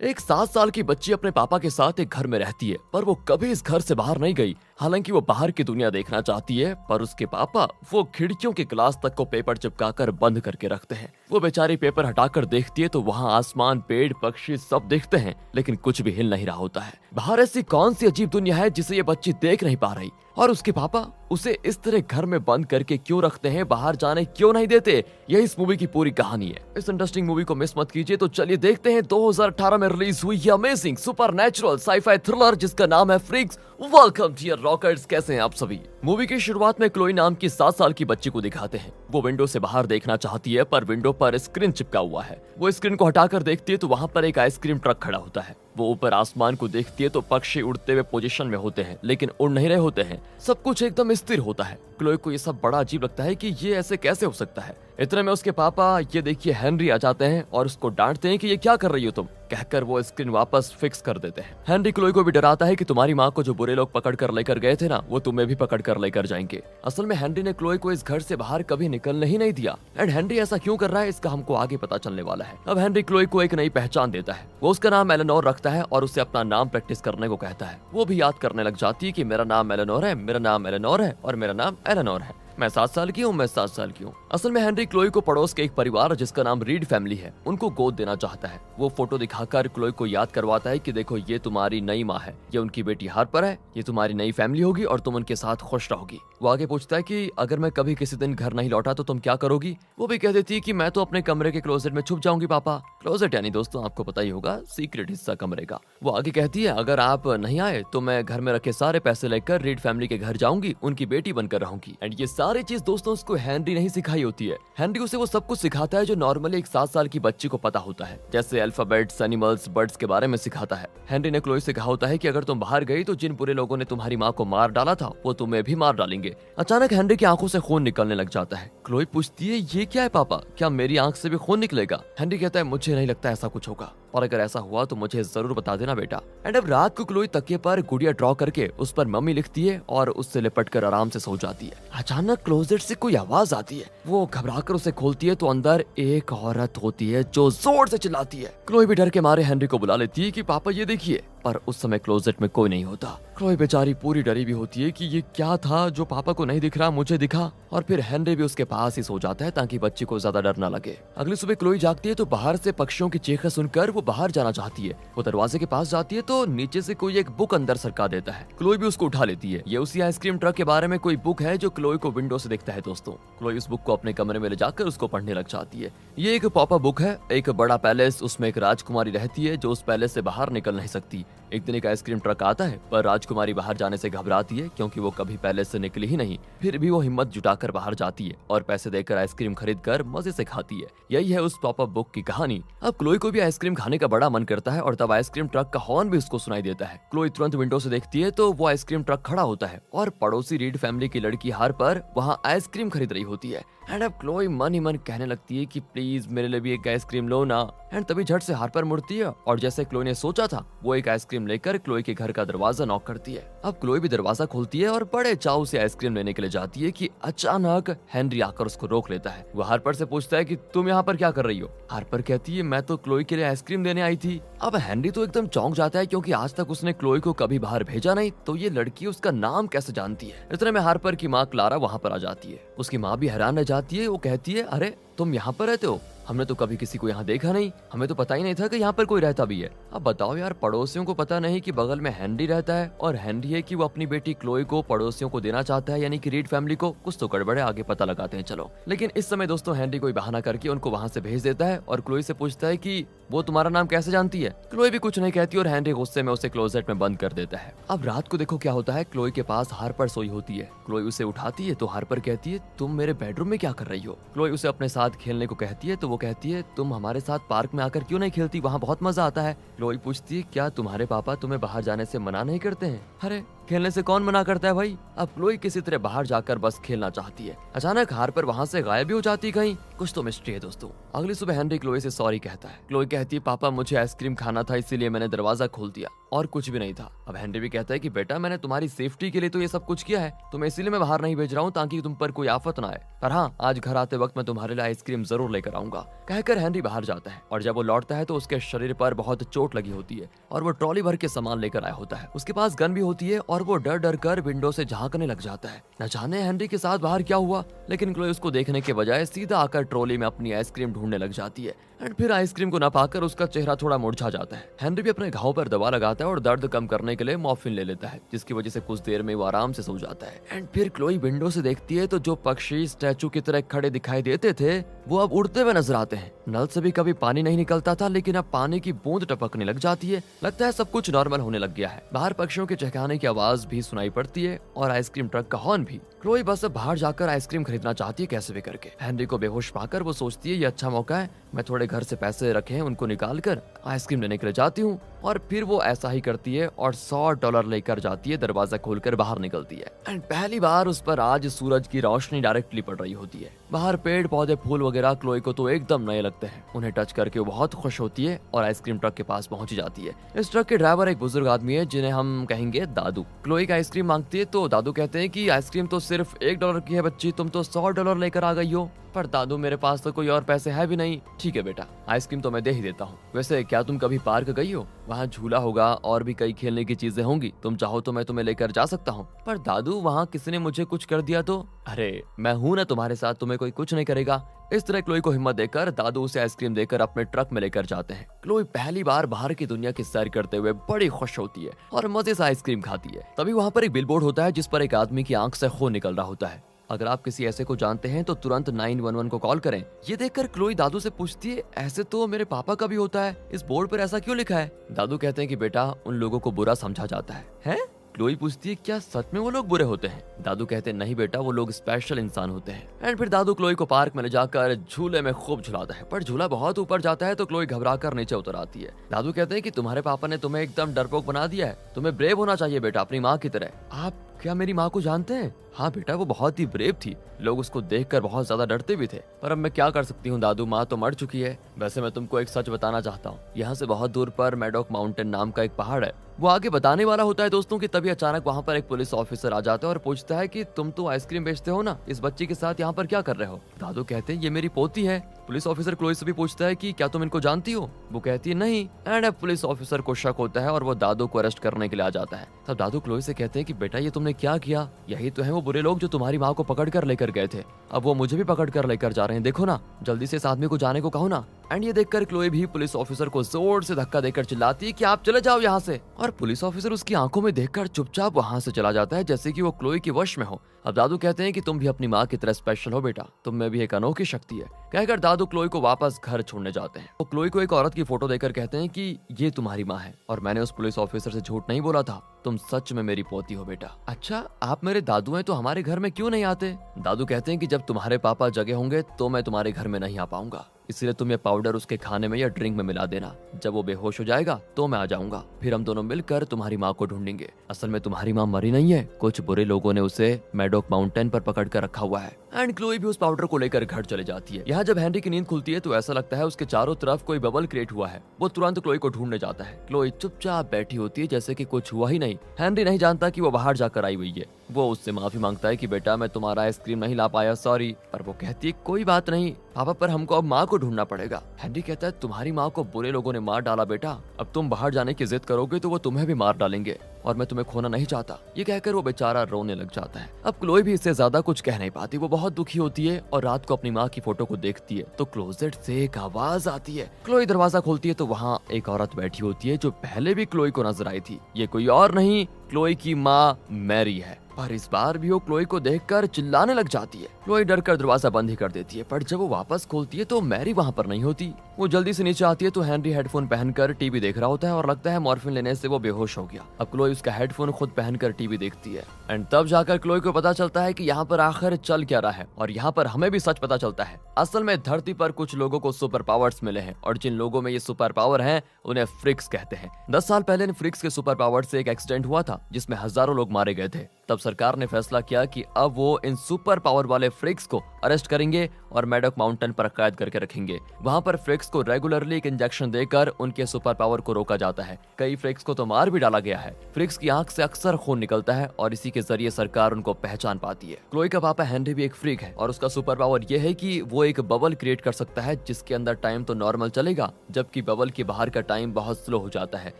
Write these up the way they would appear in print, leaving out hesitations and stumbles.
एक 7 साल की बच्ची अपने पापा के साथ एक घर में रहती है, पर वो कभी इस घर से बाहर नहीं गई। हालांकि वो बाहर की दुनिया देखना चाहती है, पर उसके पापा वो खिड़कियों के ग्लास तक को पेपर चिपकाकर बंद करके रखते हैं। वो बेचारी पेपर हटाकर देखती है तो वहाँ आसमान, पेड़, पक्षी सब दिखते हैं, लेकिन कुछ भी हिल नहीं रहा होता है। बाहर ऐसी कौन सी अजीब दुनिया है जिसे ये बच्ची देख नहीं पा रही, और उसके पापा उसे इस तरह घर में बंद करके क्यों रखते हैं, बाहर जाने क्यों नहीं देते। यही इस मूवी की पूरी कहानी है। इस इंटरेस्टिंग मूवी को मिस मत कीजिए। तो चलिए देखते हैं 2018 में रिलीज हुई ये अमेजिंग सुपरनैचुरल साई-फाई थ्रिलर जिसका नाम है freaks. Welcome to your rockets. कैसे हैं आप सभी। मूवी की शुरुआत में क्लोई नाम की 7 साल की बच्ची को दिखाते हैं। वो विंडो से बाहर देखना चाहती है, पर विंडो पर स्क्रीन चिपका हुआ है। वो स्क्रीन को हटाकर देखती है तो वहाँ पर एक आइसक्रीम ट्रक खड़ा होता है। वो ऊपर आसमान को देखती है तो पक्षी उड़ते हुए पोजीशन में होते हैं, लेकिन उड़ नहीं रहे होते हैं। सब कुछ एकदम स्थिर होता है। क्लोई को ये सब बड़ा अजीब लगता है कि ये ऐसे कैसे हो सकता है। इतने में उसके पापा, ये देखिए हेनरी, आ जाते हैं और उसको डांटते हैं कि ये क्या कर रही हो तुम, कहकर वो स्क्रीन वापस फिक्स कर देते हैं। हेनरी क्लोई को भी डराता है कि तुम्हारी माँ को जो बुरे लोग पकड़ कर लेकर गए थे ना, वो तुम्हें भी पकड़ कर लेकर जाएंगे। असल में हेनरी ने क्लोई को इस घर से बाहर कभी निकलने ही नहीं दिया। एंड हेनरी ऐसा क्यों कर रहा है इसका हमको आगे पता चलने वाला है। अब हेनरी क्लोई को एक नई पहचान देता है। वो उसका नाम एलेनोर रखता है और उसे अपना नाम प्रैक्टिस करने को कहता है। वो भी याद करने लग जाती है कि मेरा नाम एलेनोर है, मेरा नाम एलेनोर है और मेरा नाम एलेनोर है। मैं 7 साल की हूँ, मैं 7 साल की हूँ। असल में हेनरी क्लोई को पड़ोस के एक परिवार जिसका नाम रीड फैमिली है, उनको गोद देना चाहता है। वो फोटो दिखाकर क्लोई को याद करवाता है कि देखो ये तुम्हारी नई माँ है, ये उनकी बेटी हार्पर है, ये तुम्हारी नई फैमिली होगी और तुम उनके साथ खुश रहोगी। वो आगे पूछता है कि अगर मैं कभी किसी दिन घर नहीं लौटा तो तुम क्या करोगी। वो भी कह देती है कि मैं तो अपने कमरे के क्लोजेट में छुप जाऊंगी पापा। क्लोजेट यानी दोस्तों आपको पता ही होगा, सीक्रेट हिस्सा कमरे का। वो आगे कहती है अगर आप नहीं आए तो मैं घर में रखे सारे पैसे लेकर रीड फैमिली के घर जाऊंगी, उनकी बेटी बनकर रहूंगी। एंड ये सारी चीज दोस्तों उसको हेनरी नहीं सिखाई होती है। हेनरी उसे वो सब कुछ सिखाता है जो नॉर्मली एक 7 साल की बच्ची को पता होता है, जैसे अल्फाबेट्स, एनिमल्स, बर्ड्स के बारे में सिखाता है। हेनरी ने क्लोई से कहा होता है कि अगर तुम बाहर गई तो जिन बुरे लोगों ने तुम्हारी माँ को मार डाला था वो तुम्हें भी मार डालेंगे। अचानक हेनरी की आंखों से खून निकलने लग जाता है। क्लोई पूछती है ये क्या है पापा, क्या मेरी आंख से भी खून निकलेगा। हेनरी कहता है मुझे नहीं लगता ऐसा कुछ होगा, और अगर ऐसा हुआ तो मुझे जरूर बता देना बेटा। एंड अब रात को क्लोई तकिए पर गुड़िया ड्रॉ करके उस पर मम्मी लिखती है और उससे लिपट कर आराम से सो जाती है। अचानक क्लोजेट से कोई आवाज आती है। वो घबराकर उसे खोलती है तो अंदर एक औरत होती है जो जोर से चिल्लाती है। क्लोई भी डर के मारे हेनरी को बुला लेती है कि पापा ये देखिए, पर उस समय क्लोजेट में कोई नहीं होता। क्लोई बेचारी पूरी डरी भी होती है कि ये क्या था जो पापा को नहीं दिख रहा, मुझे दिखा। और फिर हेनरी भी उसके पास ही सो जाता है ताकि बच्ची को ज्यादा डर न लगे। अगली सुबह क्लोई जागती है तो बाहर से पक्षियों की चीखें सुनकर वो बाहर जाना चाहती है। वो दरवाजे के पास जाती है तो नीचे से कोई एक बुक अंदर सरका देता है। क्लोई भी उसको उठा लेती है। ये उसी आइसक्रीम ट्रक के बारे में कोई बुक है जो क्लोई को विंडो से दिखता है। दोस्तों क्लोई उस बुक को अपने कमरे में ले जाकर उसको पढ़ने लग जाती है। ये एक पॉपअप बुक है। एक बड़ा पैलेस, उसमें एक राजकुमारी रहती है जो उस पैलेस से बाहर निकल नहीं सकती। एक दिन एक आइसक्रीम ट्रक आता है, पर राजकुमारी बाहर जाने से घबराती है क्योंकि वो कभी पैलेस से निकली ही नहीं। फिर भी वो हिम्मत जुटाकर बाहर जाती है और पैसे देकर आइसक्रीम खरीद कर मजे से खाती है। यही है उस पॉपअप बुक की कहानी। अब क्लोई को भी आइसक्रीम खाने का बड़ा मन करता है और तब आइसक्रीम ट्रक का हॉर्न भी उसको सुनाई देता है। क्लोई तुरंत विंडो से देखती है तो वो आइसक्रीम ट्रक खड़ा होता है और पड़ोसी रीड फैमिली की लड़की हार्पर वहाँ आइसक्रीम खरीद रही होती है। एंड अब क्लोई मन ही मन कहने लगती है कि प्लीज मेरे लिए भी एक आइसक्रीम लो ना। एंड तभी झट से हार्पर मुड़ती है और जैसे क्लोई ने सोचा था वो एक आइसक्रीम लेकर क्लोई के घर का दरवाजा नॉक करती है। अब क्लोई भी दरवाजा खोलती है और बड़े चाव से आइसक्रीम लेने के लिए जाती है कि अचानक हेनरी आकर उसको रोक लेता है। वो हार्पर से पूछता है कि तुम यहाँ पर क्या कर रही हो। हार्पर कहती है मैं तो क्लोई के लिए आइसक्रीम देने आई थी। अब हेनरी तो एकदम चौंक जाता है क्योंकि आज तक उसने क्लोई को कभी बाहर भेजा नहीं, तो ये लड़की उसका नाम कैसे जानती है। इतने में हार्पर की माँ क्लारा वहाँ पर आ जाती है। उसकी माँ भी हैरान रह जाती है। वो कहती है अरे तुम यहाँ पर रहते हो, हमने तो कभी किसी को यहाँ देखा नहीं, हमें तो पता ही नहीं था कि यहाँ पर कोई रहता भी है। अब बताओ यार, पड़ोसियों को पता नहीं कि बगल में हेनरी रहता है, और हेनरी है कि वो अपनी बेटी क्लोई को पड़ोसियों को देना चाहता है, यानी कि रीड फैमिली को। कुछ तो गड़बड़ है, आगे पता लगाते हैं चलो। लेकिन इस समय दोस्तों हेनरी कोई बहाना करके उनको वहाँ से भेज देता है और क्लोई से पूछता है कि वो तुम्हारा नाम कैसे जानती है। क्लोई भी कुछ नहीं कहती और हेनरी गुस्से में उसे क्लोजेट में बंद कर देता है। अब रात को देखो क्या होता है, क्लोई के पास हार्पर सोई होती है। क्लोई उसे उठाती है तो हार्पर कहती है तुम मेरे बेडरूम में क्या कर रही हो। क्लोई उसे अपने साथ खेलने को कहती है तो वो कहती है तुम हमारे साथ पार्क में आकर क्यों नहीं खेलती, वहाँ बहुत मजा आता है। क्लोई पूछती है क्या तुम्हारे पापा तुम्हें बाहर जाने से मना नहीं करते हैं। अरे खेलने से कौन मना करता है भाई। अब क्लोई किसी तरह बाहर जाकर बस खेलना चाहती है। अचानक हार्पर वहाँ से गायब भी हो जाती। कहीं कुछ तो मिस्ट्री है दोस्तों। अगली सुबह हेनरी क्लोई से सॉरी कहता है। क्लोई कहती है पापा मुझे आइसक्रीम खाना था इसीलिए मैंने दरवाजा खोल दिया और कुछ भी नहीं था। अब हेनरी भी कहता है कि बेटा मैंने तुम्हारी सेफ्टी के लिए तो ये सब कुछ किया है, तुम्हें इसीलिए मैं बाहर नहीं भेज रहा हूँ ताकि तुम पर कोई आफत ना आए, पर हाँ आज घर आते वक्त मैं तुम्हारे लिए आइसक्रीम जरूर लेकर आऊंगा। कहकर हेनरी बाहर जाता है और जब वो लौटता है तो उसके शरीर पर बहुत चोट लगी होती है और वो ट्रॉली भर के सामान लेकर आया होता है। उसके पास गन भी होती है और वो डर डर कर विंडो से झांकने लग जाता है। न जाने हेनरी के साथ बाहर क्या हुआ, लेकिन क्लोई उसको देखने के बजाय सीधा आकर ट्रॉली में अपनी आइसक्रीम ढूंढने लग जाती है एंड फिर आइसक्रीम को न पाकर उसका चेहरा थोड़ा मुरझा जाता है। हेनरी भी अपने घाव पर दवा लगाता है और दर्द कम करने के लिए मॉर्फिन ले लेता है, जिसकी वजह से कुछ देर में वो आराम से सो जाता है। एंड फिर क्लोई विंडो से देखती है तो जो पक्षी स्टैचू की तरह खड़े दिखाई देते थे वो अब उड़ते हुए नजर आते हैं। नल से भी कभी पानी नहीं निकलता था लेकिन अब पानी की बूंद टपकने लग जाती है। लगता है सब कुछ नॉर्मल होने लग गया है। बाहर पक्षियों के चहकाने की आवाज भी सुनाई पड़ती है और आइसक्रीम ट्रक का हॉर्न भी। क्लोई बस अब बाहर जाकर आइसक्रीम खरीदना चाहती है कैसे भी करके। हेनरी को बेहोश पाकर वो सोचती है ये अच्छा मौका है, मैं थोड़े घर से पैसे रखे हैं उनको निकाल कर आइसक्रीम लेने के लिए जाती हूँ। और फिर वो ऐसा ही करती है और $100 लेकर जाती है, दरवाजा खोलकर बाहर निकलती है। एंड पहली बार उस पर आज सूरज की रोशनी डायरेक्टली पड़ रही होती है। बाहर पेड़ पौधे फूल वगैरह क्लोई को तो एकदम नए लगते हैं। उन्हें टच करके वो बहुत खुश होती है और आइसक्रीम ट्रक के पास पहुंच जाती है। इस ट्रक के ड्राइवर एक बुजुर्ग आदमी है जिन्हें हम कहेंगे दादू। क्लोई का आइसक्रीम मांगती है तो दादू कहते हैं कि आइसक्रीम तो सिर्फ $1 की है बच्ची, तुम तो $100 लेकर आ गई हो। पर दादू मेरे पास तो कोई और पैसे है भी नहीं। ठीक है बेटा आइसक्रीम तो मैं दे ही देता हूँ। वैसे क्या तुम कभी पार्क गई हो? वहाँ झूला होगा और भी कई खेलने की चीजें होंगी, तुम चाहो तो मैं तुम्हें लेकर जा सकता हूँ। पर दादू वहाँ किसी ने मुझे कुछ कर दिया तो? अरे मैं हूँ ना तुम्हारे साथ, तुम्हें कोई कुछ नहीं करेगा। इस तरह क्लोई को हिम्मत देकर दादू उसे आइसक्रीम देकर अपने ट्रक में लेकर जाते हैं। क्लोई पहली बार बाहर की दुनिया की सैर करते हुए बड़ी खुश होती है और मजे से आइसक्रीम खाती है। तभी वहाँ पर एक बिलबोर्ड होता है जिस पर एक आदमी की आंख से खून निकल रहा होता है। अगर आप किसी ऐसे को जानते हैं तो तुरंत 911 को कॉल करें। ये देखकर क्लोई दादू से पूछती है ऐसे तो मेरे पापा का भी होता है, इस बोर्ड पर ऐसा क्यों लिखा है? दादू कहते हैं कि बेटा उन लोगों को बुरा समझा जाता है? क्लोई पूछती है क्या सच में वो लोग बुरे होते हैं? दादू कहते हैं नहीं बेटा वो लोग स्पेशल इंसान होते हैं। एंड फिर दादू क्लोई को पार्क में ले जाकर झूले में खूब झुलाता है, पर झूला बहुत ऊपर जाता है तो क्लोई घबरा कर नीचे उतर आती है। दादू कहते हैं कि तुम्हारे पापा ने तुम्हें एकदम डरपोक बना दिया है, तुम्हें ब्रेव होना चाहिए बेटा अपनी माँ की तरह। आप क्या मेरी माँ को जानते हैं? हाँ बेटा वो बहुत ही ब्रेव थी, लोग उसको देखकर बहुत ज्यादा डरते भी थे, पर अब मैं क्या कर सकती हूँ दादू, माँ तो मर चुकी है। वैसे मैं तुमको एक सच बताना चाहता हूँ, यहाँ से बहुत दूर पर मैडॉक माउंटेन नाम का एक पहाड़ है। वो आगे बताने वाला होता है दोस्तों कि तभी अचानक वहाँ पर एक पुलिस ऑफिसर आ जाता है और पूछता है कि तुम तो आइसक्रीम बेचते हो ना, इस बच्ची के साथ यहाँ पर क्या कर रहे हो? दादू कहते हैं ये मेरी पोती है। पुलिस ऑफिसर क्लोई से भी पूछता है कि क्या तुम इनको जानती हो? वो कहती है नहीं। एंड अब पुलिस ऑफिसर को शक होता है और वो दादू को अरेस्ट करने के लिए आ जाता है। तब दादू क्लोई से कहते हैं कि बेटा ये तुमने क्या किया? यही तो है वो बुरे लोग जो तुम्हारी माँ को पकड़ कर लेकर गए थे, अब वो मुझे भी पकड़ कर लेकर जा रहे हैं, देखो ना, जल्दी से इस आदमी को जाने को कहो ना। एंड ये देखकर क्लोई भी पुलिस ऑफिसर को जोर से धक्का देकर चिल्लाती है कि आप चले जाओ यहाँ से। और पुलिस ऑफिसर उसकी आंखों में देखकर चुपचाप वहाँ से चला जाता है जैसे कि वो क्लोई के वश में हो। अब दादू कहते हैं कि तुम भी अपनी माँ की तरह स्पेशल हो बेटा, तुम में भी एक अनोखी शक्ति है। कहकर दादू क्लोई को वापस घर छोड़ने जाते हैं। वो क्लोई को एक औरत की फोटो देकर कहते हैं कि ये तुम्हारी माँ है और मैंने उस पुलिस ऑफिसर से झूठ नहीं बोला था, तुम सच में मेरी पोती हो बेटा। अच्छा आप मेरे दादू हैं तो हमारे घर में क्यों नहीं आते? दादू कहते हैं कि जब तुम्हारे पापा जगे होंगे तो मैं तुम्हारे घर में नहीं आ पाऊंगा, इसलिए तुम ये पाउडर उसके खाने में या ड्रिंक में मिला देना। जब वो बेहोश हो जाएगा तो मैं आ जाऊंगा, फिर हम दोनों मिलकर तुम्हारी माँ को ढूंढेंगे। असल में तुम्हारी माँ मरी नहीं है, कुछ बुरे लोगों ने उसे मैडॉक माउंटेन पर पकड़ कर रखा हुआ है। एंड क्लोई भी उस पाउडर को लेकर घर चले जाती है। यहाँ जब हेनरी की नींद खुलती है तो ऐसा लगता है उसके चारों तरफ कोई बबल क्रिएट हुआ है। वो तुरंत क्लोई को ढूंढने जाता है। क्लोई चुपचाप बैठी होती है जैसे कि कुछ हुआ ही नहीं। हेनरी नहीं जानता कि वो बाहर जाकर आई हुई है। वो उससे माफी मांगता है कि बेटा मैं तुम्हारा आइसक्रीम नहीं ला पाया, सॉरी। पर वो कहती है कोई बात नहीं पापा, पर हमको अब माँ को ढूंढना पड़ेगा। हेनरी कहता है तुम्हारी माँ को बुरे लोगों ने मार डाला बेटा, अब तुम बाहर जाने की जिद करोगे तो वो तुम्हें भी मार डालेंगे और मैं तुम्हें खोना नहीं चाहता। ये कहकर वो बेचारा रोने लग जाता है। अब क्लोई भी इससे ज्यादा कुछ कह नहीं पाती, वो बहुत दुखी होती है और रात को अपनी माँ की फोटो को देखती है तो क्लोजेट से एक आवाज आती है। क्लोई दरवाजा खोलती है तो वहाँ एक औरत बैठी होती है जो पहले भी क्लोई को नजर आई थी। ये कोई और नहीं क्लोई की माँ मैरी है, पर इस बार भी वो क्लोई को देखकर चिल्लाने लग जाती है। क्लोई डरकर दरवाजा बंद ही कर देती है, पर जब वो वापस खोलती है तो मैरी वहाँ पर नहीं होती। वो जल्दी से नीचे आती है तो हेनरी हेडफोन पहनकर टीवी देख रहा होता है और लगता है मॉर्फिन लेने से वो बेहोश हो गया। अब क्लोई उसका हेडफोन खुद पहनकर टीवी देखती है एंड तब जाकर क्लोई को पता चलता है कि यहाँ पर आखिर चल क्या रहा है और यहाँ पर हमें भी सच पता चलता है। असल में धरती पर कुछ लोगों को सुपर पावर्स मिले हैं और जिन लोगों में ये सुपर पावर हैं उन्हें फ्रिक्स कहते हैं। 10 साल पहले इन फ्रिक्स के सुपर पावर से एक एक्सीडेंट हुआ था जिसमें हजारों लोग मारे गए थे। तब सरकार ने फैसला किया कि अब वो इन सुपर पावर वाले फ्रिक्स को अरेस्ट करेंगे और मैडॉक माउंटेन पर कैद करके रखेंगे। वहाँ पर फ्रिक्स को रेगुलरली एक इंजेक्शन देकर उनके सुपर पावर को रोका जाता है। कई फ्रिक्स को तो मार भी डाला गया है। फ्रिक्स की आंख से अक्सर खून निकलता है और इसी के जरिए सरकार उनको पहचान पाती है। क्लोई का पापा हेनरी भी एक फ्रिक है और उसका सुपर पावर यह है कि वो एक बबल क्रिएट कर सकता है जिसके अंदर टाइम तो नॉर्मल चलेगा, जबकि बबल के बाहर का टाइम बहुत स्लो हो जाता है।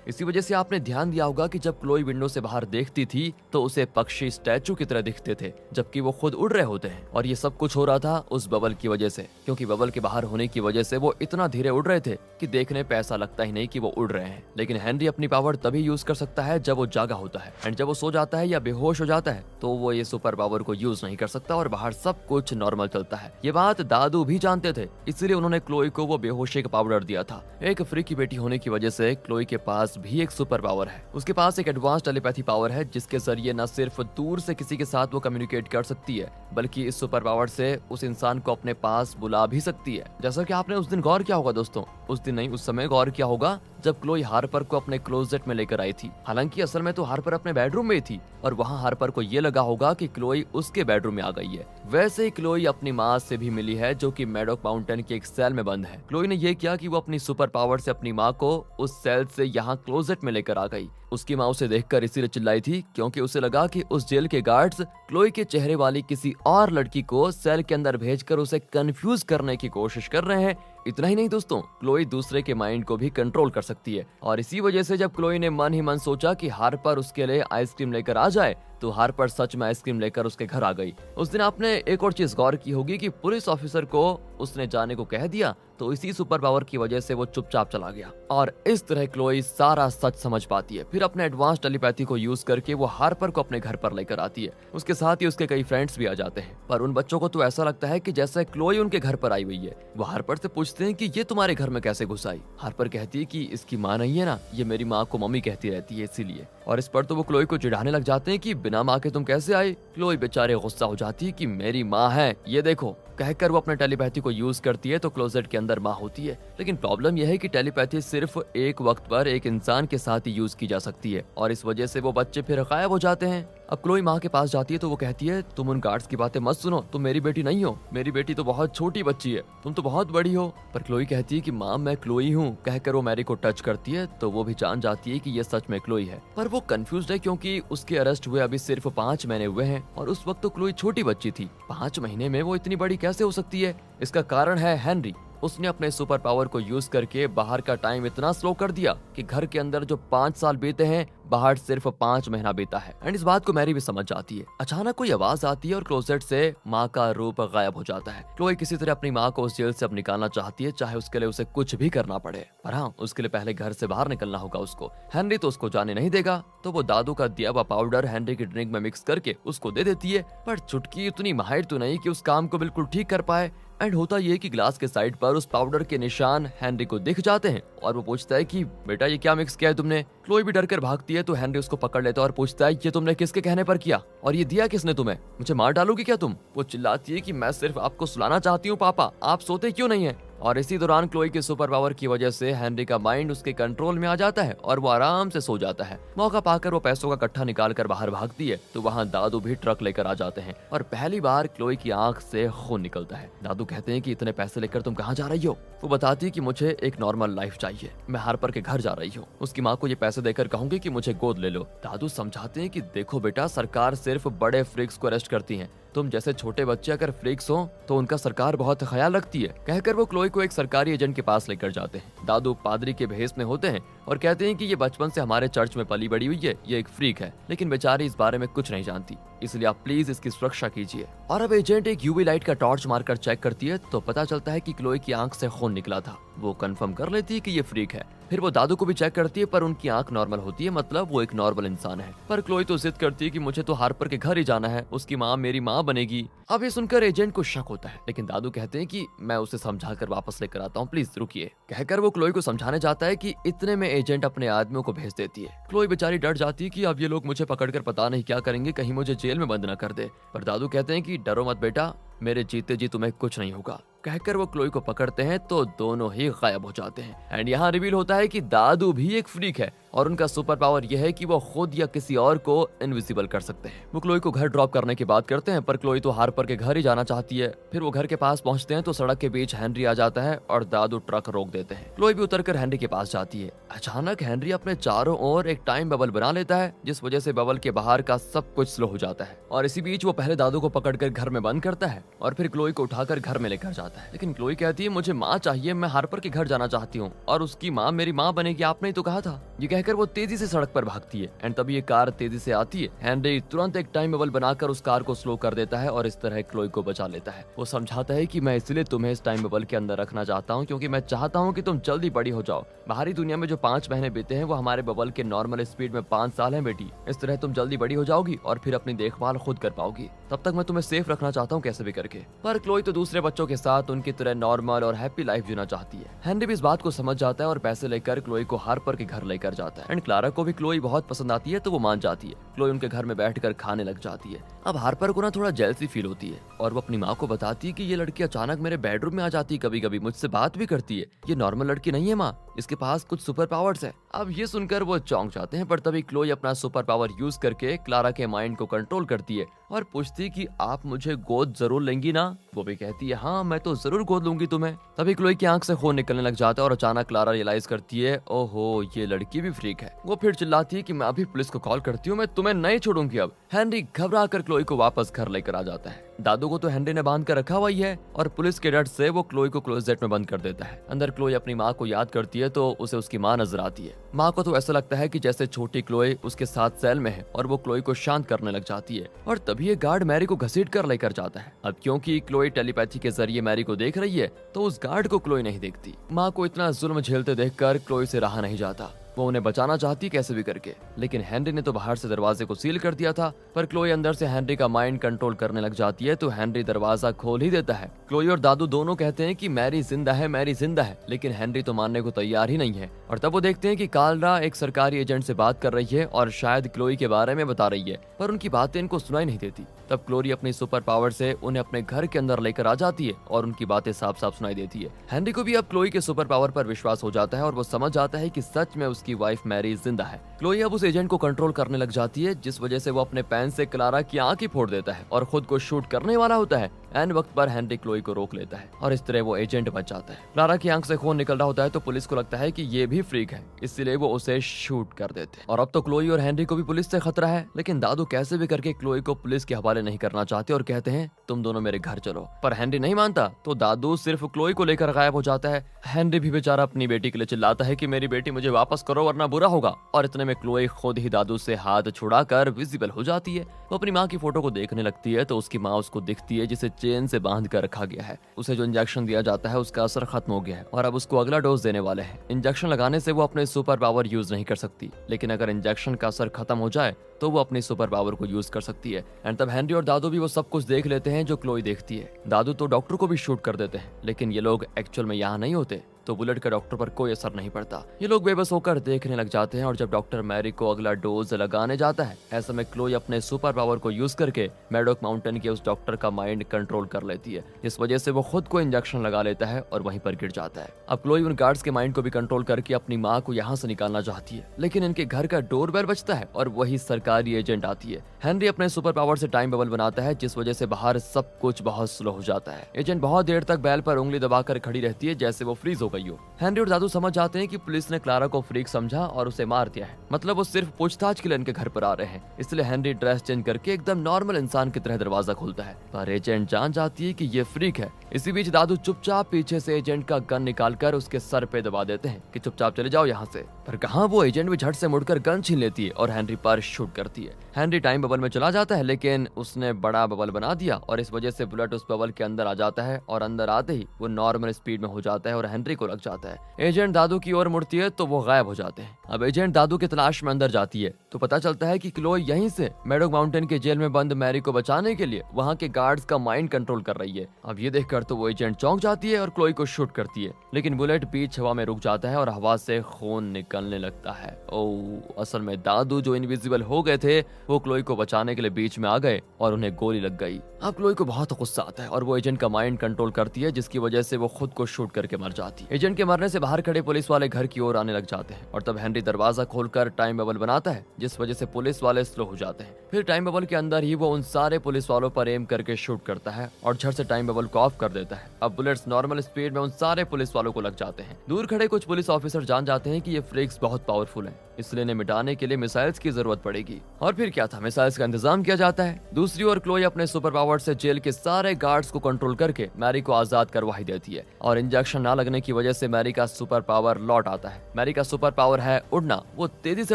इसी वजह से आपने ध्यान दिया होगा कि जब क्लोई विंडो से बाहर देखती थी तो उसे पक्षी स्टैचू की तरह दिखते थे, जबकि वो खुद उड़ रहे होते हैं। और ये सब कुछ हो रहा था उस बबल की वजह से, क्योंकि बबल के बाहर होने की वजह से वो इतना धीरे उड़ रहे थे कि देखने पे ऐसा लगता ही नहीं कि वो उड़ रहे हैं। लेकिन हेनरी अपनी पावर तभी यूज कर सकता है जब वो जागा होता है, एंड जब वो सो जाता है या बेहोश हो जाता है तो वो ये सुपर पावर को यूज नहीं कर सकता और बाहर सब कुछ नॉर्मल चलता है। ये बात दादू भी जानते थे, इसलिए उन्होंने क्लोई को वो बेहोशी का पाउडर दिया था। एक फ्री की बेटी होने की वजह से क्लोई के पास भी एक सुपर पावर है। उसके पास एक एडवांस टेलीपैथी पावर है जिसके जरिए न सिर्फ दूर से किसी के साथ वो कम्युनिकेट कर सकती है, बल्कि इस सुपर पावर से उस इंसान को अपने पास बुला भी सकती है। जैसा कि आपने उस दिन गौर किया होगा दोस्तों, उस दिन नहीं उस समय गौर किया होगा जब क्लोई हार्पर को अपने क्लोजेट में लेकर आई थी। हालांकि असल में तो हार्पर अपने बेडरूम में थी और वहाँ हार्पर को ये लगा होगा कि क्लोई उसके बेडरूम में आ गई है। वैसे ही क्लोई अपनी माँ से भी मिली है जो कि मैडॉक माउंटेन के एक सेल में बंद है। क्लोई ने ये किया कि वो अपनी सुपर पावर से अपनी माँ को उस सेल से यहाँ क्लोजेट में लेकर आ गई। उसकी माँ उसे देखकर इसीलिए चिल्लाई थी क्योंकि उसे लगा कि उस जेल के गार्ड्स क्लोई के चेहरे वाली किसी और लड़की को सेल के अंदर भेजकर उसे कंफ्यूज करने की कोशिश कर रहे हैं। इतना ही नहीं दोस्तों, क्लोई दूसरे के माइंड को भी कंट्रोल कर सकती है और इसी वजह से जब क्लोई ने मन ही मन सोचा कि हार्पर उसके लिए आइसक्रीम लेकर आ जाए तो हार्पर सच में आइसक्रीम लेकर उसके घर आ गई। उस दिन आपने एक और चीज गौर की होगी कि पुलिस ऑफिसर को उसने जाने को कह दिया तो इसी सुपर पावर की वजह से वो चुपचाप चला गया और इस तरह क्लोई सारा सच समझ पाती है। फिर अपने एडवांस टेलीपैथी को यूज करके वो हार्पर को अपने घर पर लेकर आती है। उसके साथ ही उसके कई फ्रेंड्स भी आ जाते हैं, पर उन बच्चों को तो ऐसा लगता है कि जैसे क्लोई उनके घर पर आई हुई है। वो हार्पर से पूछते हैं कि ये तुम्हारे घर में कैसे घुस आई। हार्पर कहती है कि इसकी माँ नहीं है ना, ये मेरी माँ को मम्मी कहती रहती है इसीलिए। और इस पर तो वो क्लोई को चिढ़ाने लग जाते हैं कि बिना माँ के तुम कैसे आई। क्लोई बेचारे गुस्सा हो जाती है कि मेरी माँ है ये देखो, कहकर वो अपने टेलीपैथी को यूज करती है तो क्लोजेट के अंदर माँ होती है। लेकिन प्रॉब्लम यह है कि टेलीपैथी सिर्फ एक वक्त पर एक इंसान के साथ ही यूज की जा सकती है और इस वजह से वो बच्चे फिर गायब हो जाते हैं। अब क्लोई माँ के पास जाती है तो वो कहती है तुम उन गार्ड्स की बातें मत सुनो, तुम मेरी बेटी नहीं हो, मेरी बेटी तो बहुत छोटी बच्ची है, तुम तो बहुत बड़ी हो। पर क्लोई कहती है कि माँ मैं क्लोई हूँ, कहकर वो मैरी को टच करती है तो वो भी जान जाती है कि ये सच में क्लोई है। पर वो कंफ्यूज्ड है क्योंकि उसके अरेस्ट हुए अभी सिर्फ 5 महीने हुए हैं और उस वक्त तो क्लोई छोटी बच्ची थी। 5 महीने में वो इतनी बड़ी कैसे हो सकती है? इसका कारण है हेनरी। उसने अपने सुपर पावर को यूज करके बाहर का टाइम इतना स्लो कर दिया कि घर के अंदर जो 5 साल बीते हैं बाहर सिर्फ 5 महीना बीता है। एंड इस बात को मैरी भी समझ जाती है। अचानक कोई आवाज आती है और क्लोजेट से माँ का रूप गायब हो जाता है। क्लोई किसी तरह अपनी माँ को उस जेल से अब निकालना चाहती है, चाहे उसके लिए उसे कुछ भी करना पड़े, पर हाँ उसके लिए पहले घर से बाहर निकलना होगा उसको। हेनरी तो उसको जाने नहीं देगा तो वो दादू का दिया हुआ पाउडर हेनरी की ड्रिंक में मिक्स करके उसको दे देती है, पर चुटकी इतनी माहिर तो नहीं कि उस काम को बिल्कुल ठीक कर पाए। एंड होता ये कि ग्लास के साइड पर उस पाउडर के निशान हेनरी को दिख जाते हैं और वो पूछता है कि बेटा ये क्या मिक्स किया है तुमने। क्लोई भी डर कर भागती है तो हेनरी उसको पकड़ लेता है और पूछता है ये तुमने किसके कहने पर किया और ये दिया किसने तुम्हें, मुझे मार डालोगी क्या तुम। वो चिल्लाती है कि मैं सिर्फ आपको सुलाना चाहती हूँ पापा, आप सोते क्यों नहीं है। और इसी दौरान क्लोई के सुपर पावर की वजह से हेनरी का माइंड उसके कंट्रोल में आ जाता है और वो आराम से सो जाता है। मौका पाकर वो पैसों का कट्ठा निकाल कर बाहर भागती है तो वहाँ दादू भी ट्रक लेकर आ जाते हैं और पहली बार क्लोई की आंख से खून निकलता है। दादू कहते हैं कि इतने पैसे लेकर तुम कहाँ जा रही हो। वो बताती है कि मुझे एक नॉर्मल लाइफ चाहिए, मैं हार्पर के घर जा रही हूँ, उसकी माँ को ये पैसे देकर कहूंगी कि मुझे गोद ले लो। दादू समझाते हैं कि देखो बेटा सरकार सिर्फ बड़े फ्रिक्स को अरेस्ट करती है, तुम जैसे छोटे बच्चे अगर फ्रिक्स हो तो उनका सरकार बहुत ख्याल रखती है। कहकर वो क्लोई को एक सरकारी एजेंट के पास लेकर जाते हैं। दादू पादरी के भेष में होते हैं और कहते हैं कि ये बचपन से हमारे चर्च में पली बड़ी हुई है, ये एक फ्रीक है, लेकिन बेचारी इस बारे में कुछ नहीं जानती, इसलिए आप प्लीज इसकी सुरक्षा कीजिए। और अब एजेंट एक यूवी लाइट का टॉर्च मारकर चेक करती है तो पता चलता है कि क्लोई की आंख से खून निकला था। वो कंफर्म कर लेती है कि ये फ्रीक है। फिर वो दादू को भी चेक करती है पर उनकी आंख नॉर्मल होती है, मतलब वो एक नॉर्मल इंसान है। पर क्लोई तो जिद करती है कि मुझे तो हार्पर के घर ही जाना है, उसकी माँ मेरी माँ बनेगी। अब ये सुनकर एजेंट को शक होता है, लेकिन दादू कहते हैं कि मैं उसे समझाकर वापस लेकर आता हूँ, प्लीज रुकिए। कहकर वो क्लोई को समझाने जाता है कि इतने में एजेंट अपने आदमियों को भेज देती है। क्लोई बेचारी डर जाती है कि अब ये लोग मुझे पकड़कर पता नहीं क्या करेंगे, कहीं मुझे जेल में बंद न कर दे। पर दादू कहते हैं कि डरो मत बेटा, मेरे जीते जी तुम्हें कुछ नहीं होगा। कहकर वो क्लोई को पकड़ते हैं तो दोनों ही गायब हो जाते हैं। एंड यहाँ रिवील होता है कि दादू भी एक फ्रीक है और उनका सुपर पावर यह है कि वो खुद या किसी और को इनविजिबल कर सकते हैं। वो क्लोई को घर ड्रॉप करने की बात करते हैं, पर क्लोई तो हार्पर के घर ही जाना चाहती है। फिर वो घर के पास पहुंचते हैं तो सड़क के बीच हेनरी आ जाता है और दादू ट्रक रोक देते हैं। क्लोई भी उतरकर हेनरी के पास जाती है। अचानक हेनरी अपने चारों ओर एक टाइम बबल बना लेता है, जिस वजह से बबल के बाहर का सब कुछ स्लो हो जाता है। और इसी बीच वो पहले दादू को पकड़कर घर में बंद करता है और फिर क्लोई को उठाकर घर में लेकर जाता है। लेकिन क्लोई कहती है, मुझे माँ चाहिए, मैं हार्पर के घर जाना चाहती हूँ और उसकी माँ मेरी माँ बनेगी, आपने ही तो कहा था। ये कहकर वो तेजी से सड़क पर भागती है एंड तभी ये कार तेजी से आती है। हेनरी तुरंत एक टाइम बबल बनाकर उस कार को स्लो कर देता है और इस तरह क्लोई को बचा लेता है। वो समझाता है कि मैं इसलिए तुम्हें इस टाइम बबल के अंदर रखना चाहता हूँ क्योंकि मैं चाहता हूँ कि तुम जल्दी बड़ी हो जाओ। बाहरी दुनिया में जो 5 महीने बीते हैं वो हमारे बबल के नॉर्मल स्पीड में 5 साल हैं बेटी। इस तरह तुम जल्दी बड़ी हो जाओगी और फिर अपनी देखभाल खुद कर पाओगी। तब तक मैं तुम्हें सेफ रखना चाहता हूँ कैसे भी करके। पर क्लोई तो दूसरे बच्चों के साथ उनकी तरह नॉर्मल और हैप्पी लाइफ जीना चाहती है। हेनरी भी इस बात को समझ जाता है और पैसे लेकर क्लोई को हार्पर के घर लेकर जाता है एंड क्लारा को भी क्लोई बहुत पसंद आती है तो वो मान जाती है। क्लोई उनके घर में बैठकर खाने लग जाती है। अब हार्पर को ना थोड़ा जेलसी फील होती है और वो अपनी माँ को बताती है कि ये लड़की अचानक मेरे बेडरूम में आ जाती है, कभी कभी मुझसे बात भी करती है। ये नॉर्मल लड़की नहीं है माँ, इसके पास कुछ सुपर पावर्स है। अब ये सुनकर वो चौंक जाते हैं, पर तभी क्लोई अपना सुपर पावर यूज करके क्लारा के माइंड को कंट्रोल करती है और पूछती कि आप मुझे गोद जरूर लेंगी ना। वो भी कहती है हाँ मैं तो जरूर गोद लूंगी तुम्हें। तभी क्लोई की आंख से खून निकलने लग जाता है और अचानक क्लारा रियलाइज करती है ओहो ये लड़की भी फ्रीक है। वो फिर चिल्लाती है कि मैं अभी पुलिस को कॉल करती हूँ, मैं तुम्हें नहीं छोड़ूंगी। अब हेनरी घबरा कर क्लोई को वापस घर लेकर आ जाता है। दादू को तो हेनरी ने बांध कर रखा हुआ ही है और पुलिस के डर से वो क्लोई को क्लोजेट में बंद कर देता है। अंदर क्लोई अपनी माँ को याद करती है तो उसे उसकी माँ नजर आती है। माँ को तो ऐसा लगता है कि जैसे छोटी क्लोई उसके साथ सेल में है और वो क्लोई को शांत करने लग जाती है। और तभी ये गार्ड मैरी को घसीट कर लेकर जाता है। अब क्योंकि क्लोई टेलीपैथी के जरिए मैरी को देख रही है तो उस गार्ड को क्लोई नहीं देखती। माँ को इतना जुल्म झेलते देखकर क्लोई से रहा नहीं जाता। वो उन्हें बचाना चाहती कैसे भी करके, लेकिन हेनरी ने तो बाहर से दरवाजे को सील कर दिया था। पर क्लोई अंदर से हेनरी का माइंड कंट्रोल करने लग जाती है तो हेनरी दरवाजा खोल ही देता है। क्लोई और दादू दोनों कहते हैं कि मैरी जिंदा है, मैरी जिंदा है, लेकिन हेनरी तो मानने को तैयार ही नहीं है। और तब वो देखते हैं कि कालरा एक सरकारी एजेंट से बात कर रही है और शायद क्लोई के बारे में बता रही है, पर उनकी बातें इनको सुनाई नहीं देती। तब क्लोरी अपनी सुपर पावर से उन्हें अपने घर के अंदर लेकर आ जाती है और उनकी बातें साफ साफ सुनाई देती है। हेनरी को भी अब क्लोई के सुपर पावर पर विश्वास हो जाता है और वो समझ जाता है कि सच में उसकी वाइफ मैरी जिंदा है। क्लोई अब उस एजेंट को कंट्रोल करने लग जाती है, जिस वजह से वो अपने पेन से क्लारा की आंख ही फोड़ देता है और खुद को शूट करने वाला होता है। एन वक्त पर हेनरी क्लोई को रोक लेता है और इस तरह वो एजेंट बच जाता है। क्लारा की आंख से खून निकल रहा होता है तो पुलिस को लगता है कि ये भी फ्रीक है, इसलिए वो उसे शूट कर देते हैं। और अब तो क्लोई और हेनरी को भी पुलिस से खतरा है, लेकिन दादू कैसे भी करके क्लोई को पुलिस के हवाले नहीं करना चाहते और कहते हैं तुम दोनों मेरे घर चलो। पर हेनरी नहीं मानता तो दादू सिर्फ क्लोई को लेकर गायब हो जाता है। हेनरी भी बेचारा अपनी बेटी के लिए चिल्लाता है कि मेरी बेटी मुझे वापस करो वरना बुरा होगा। और इतने में क्लोई खुद ही दादू से हाथ छुड़ाकर विजिबल हो जाती है। वो अपनी माँ की फोटो को देखने लगती है तो उसकी माँ उसको दिखती है जिसे चेन से बांध कर रखा गया है। उसे जो इंजेक्शन दिया जाता है उसका असर खत्म हो गया है और अब उसको अगला डोज देने वाले हैं। इंजेक्शन लगाने से वो अपने सुपर पावर यूज नहीं कर सकती, लेकिन अगर इंजेक्शन का असर खत्म हो जाए तो वो अपनी सुपर पावर को यूज कर सकती है। एंड तब हेनरी और दादू भी वो सब कुछ देख लेते हैं जो क्लोई देखती है। दादू तो डॉक्टर को भी शूट कर देते हैं, लेकिन ये लोग एक्चुअल में यहाँ नहीं होते तो बुलेट का डॉक्टर पर कोई असर नहीं पड़ता। ये लोग बेबस होकर देखने लग जाते हैं और जब डॉक्टर मैरी को अगला डोज लगाने जाता है, ऐसे में क्लोई अपने सुपर पावर को यूज करके मैडोक माउंटेन के उस डॉक्टर का माइंड कंट्रोल कर लेती है, जिस वजह से वो खुद को इंजेक्शन लगा लेता है और वहीं पर गिर जाता है। अब क्लोई उन गार्ड्स के माइंड को भी कंट्रोल करके अपनी माँ को यहाँ से निकालना चाहती है, लेकिन इनके घर का डोरबेल बजता है और वही सरकारी एजेंट आती है। हेनरी अपने सुपर पावर से टाइम बबल बनाता है, जिस वजह से बाहर सब कुछ बहुत स्लो हो जाता है। एजेंट बहुत देर तक बैल पर उंगली दबाकर खड़ी रहती है जैसे वो फ्रीज हो गई हो। हेनरी और दादू समझ जाते हैं कि पुलिस ने क्लारा को फ्रीक समझा और उसे मार दिया है, मतलब वो सिर्फ पूछताछ के लिए इनके घर पर आ रहे हैं। इसलिए हेनरी ड्रेस चेंज करके एकदम नॉर्मल इंसान की तरह दरवाजा खोलता है, पर एजेंट जान जाती है कि ये फ्रीक है। इसी बीच दादू चुपचाप पीछे से एजेंट का गन निकालकर उसके सर पे दबा देते हैं कि चुपचाप चले जाओ यहाँ से। पर कहाँ, वो एजेंट भी झट से मुड़कर गन छीन लेती है और हेनरी पर शूट करती है। हेनरी टाइम बबल में चला जाता है, लेकिन उसने बड़ा बबल बना दिया और इस वजह से बुलेट उस बबल के अंदर आ जाता है और अंदर आते ही वो नॉर्मल स्पीड में हो जाता है और हेनरी को लग जाता है। एजेंट दादू की ओर मुड़ती है तो वो गायब हो जाते हैं। अब एजेंट दादू की तलाश में अंदर जाती है तो पता चलता है कि क्लोई यहीं से मैडोक माउंटेन के जेल में बंद मैरी को बचाने के लिए वहाँ के गार्ड्स का माइंड कंट्रोल कर रही है। अब ये देखकर तो वो एजेंट चौंक जाती है और क्लोई को शूट करती है, लेकिन बुलेट बीच हवा में रुक जाता है और हवा से खून निकलने लगता है। ओह, असल में दादू जो इनविजिबल हो गए थे वो क्लोई को बचाने के लिए बीच में आ गए और उन्हें गोली लग गई। अब क्लोई को बहुत गुस्सा आता है और वो एजेंट का माइंड कंट्रोल करती है, जिसकी वजह से वो खुद को शूट करके मर जाती है। एजेंट के मरने से बाहर खड़े पुलिस वाले घर की ओर आने लग जाते हैं और तब हेनरी दरवाजा खोलकर टाइम बबल बनाता है, जिस वजह से पुलिस वाले स्लो हो जाते हैं। फिर टाइम बबल के अंदर ही वो उन सारे पुलिस वालों पर एम करके शूट करता है और झट से टाइम बबल को ऑफ कर देता है। अब बुलेट्स नॉर्मल स्पीड में उन सारे पुलिस वालों को लग जाते हैं। दूर खड़े कुछ पुलिस ऑफिसर जान जाते हैं कि ये फ्रीक्स बहुत पावरफुल हैं, इसलिए इन्हें मिटाने के लिए मिसाइल्स की जरूरत पड़ेगी। और फिर क्या था, मिसाइल्स का इंतजाम किया जाता है। दूसरी ओर क्लोई अपने सुपर पावर से जेल के सारे गार्ड्स को कंट्रोल करके मैरी को आजाद करवा ही देती है और इंजेक्शन ना लगने की वजह से मैरी का सुपर पावर लौट आता है। मैरी का सुपर पावर है उड़ना। वो तेजी से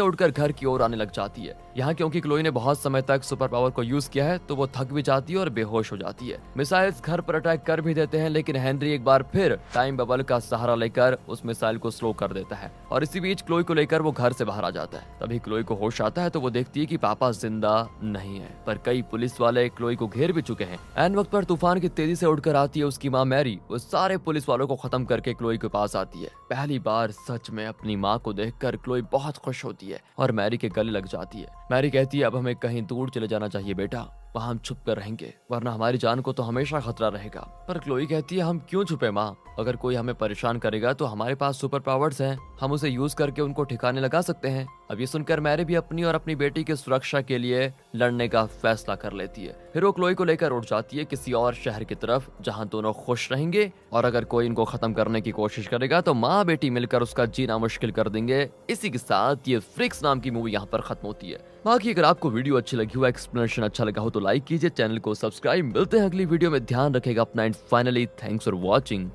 उड़कर घर की ओर आने लग जाती है। यहाँ क्योंकि क्लोई ने बहुत समय तक सुपर पावर को यूज किया है तो वो थक भी जाती है और बेहोश हो जाती है। मिसाइल्स घर पर अटैक कर भी देते हैं, लेकिन हेनरी एक बार फिर टाइम बबल का सहारा लेकर उस मिसाइल को स्लो कर देता है और इसी बीच क्लोई को लेकर वो घर से बाहर आ जाता है। तभी क्लोई को होश आता है तो वो देखती है कि पापा जिंदा नहीं है, पर कई पुलिस वाले क्लोई को घेर भी चुके हैं। ऐन वक्त पर तूफान की तेजी से उड़कर आती है उसकी माँ मैरी। वो सारे पुलिस वालों को खत्म करके क्लोई के पास आती है। पहली बार सच में अपनी माँ को देखकर क्लोई बहुत खुश होती है और मैरी के गले लग जाती है। मैरी कहती है, अब हमें कहीं दूर चले जाना चाहिए बेटा, वहाँ हम छुप कर रहेंगे, वरना हमारी जान को तो हमेशा खतरा रहेगा। पर क्लोई कहती है, हम क्यों छुपे माँ, अगर कोई हमें परेशान करेगा तो हमारे पास सुपर पावर्स हैं, हम उसे यूज करके उनको ठिकाने लगा सकते हैं। अब ये सुनकर मैरी भी अपनी और अपनी बेटी की सुरक्षा के लिए लड़ने का फैसला कर लेती है। फिर वो क्लोई को लेकर उड़ जाती है किसी और शहर की तरफ जहाँ दोनों खुश रहेंगे और अगर कोई इनको खत्म करने की कोशिश करेगा तो माँ बेटी मिलकर उसका जीना मुश्किल कर देंगे। इसी के साथ ये फ्रिक्स नाम की मूवी यहाँ पर खत्म होती है। बाकी अगर आपको वीडियो अच्छी लगी हो, एक्सप्लेनेशन अच्छा लगा हो तो लाइक कीजिए, चैनल को सब्सक्राइब। मिलते हैं अगली वीडियो में, ध्यान रखेगा अपना and finally thanks for watching.